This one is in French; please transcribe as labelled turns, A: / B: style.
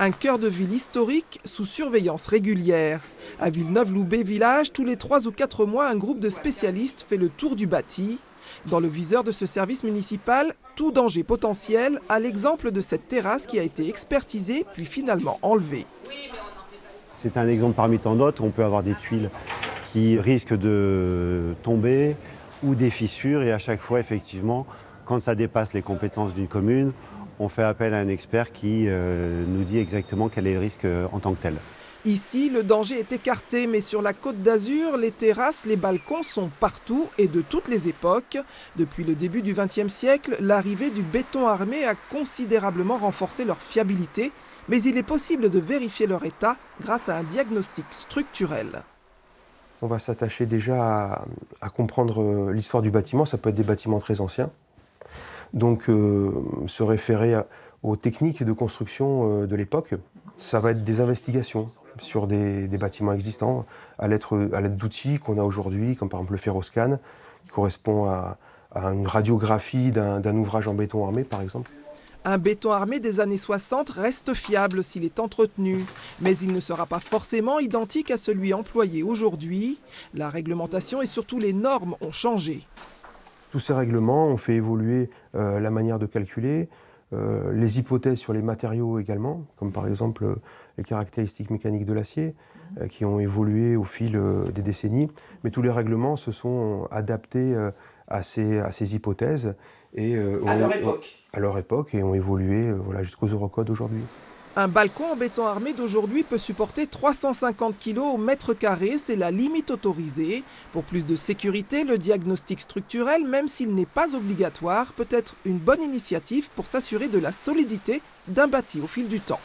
A: Un cœur de ville historique sous surveillance régulière. À Villeneuve-Loubet village, tous les 3 ou 4 mois, un groupe de spécialistes fait le tour du bâti. Dans le viseur de ce service municipal, tout danger potentiel, à l'exemple de cette terrasse qui a été expertisée puis finalement enlevée.
B: C'est un exemple parmi tant d'autres. On peut avoir des tuiles qui risquent de tomber ou des fissures, et à chaque fois, effectivement, quand ça dépasse les compétences d'une commune, on fait appel à un expert qui nous dit exactement quel est le risque en tant que tel.
A: Ici, le danger est écarté, mais sur la Côte d'Azur, les terrasses, les balcons sont partout et de toutes les époques. Depuis le début du XXe siècle, l'arrivée du béton armé a considérablement renforcé leur fiabilité, mais il est possible de vérifier leur état grâce à un diagnostic structurel.
C: On va s'attacher déjà à comprendre l'histoire du bâtiment. Ça peut être des bâtiments très anciens. Donc se référer aux techniques de construction de l'époque. Ça va être des investigations sur des bâtiments existants à l'aide d'outils qu'on a aujourd'hui, comme par exemple le ferroscan, qui correspond à une radiographie d'un ouvrage en béton armé, par exemple.
A: Un béton armé des années 60 reste fiable s'il est entretenu, mais il ne sera pas forcément identique à celui employé aujourd'hui. La réglementation et surtout les normes ont changé.
C: Tous ces règlements ont fait évoluer la manière de calculer, les hypothèses sur les matériaux également, comme par exemple les caractéristiques mécaniques de l'acier, qui ont évolué au fil des décennies. Mais tous les règlements se sont adaptés à ces hypothèses et à leur époque et ont évolué jusqu'aux Eurocodes aujourd'hui.
A: Un balcon en béton armé d'aujourd'hui peut supporter 350 kg au mètre carré, c'est la limite autorisée. Pour plus de sécurité, le diagnostic structurel, même s'il n'est pas obligatoire, peut être une bonne initiative pour s'assurer de la solidité d'un bâti au fil du temps.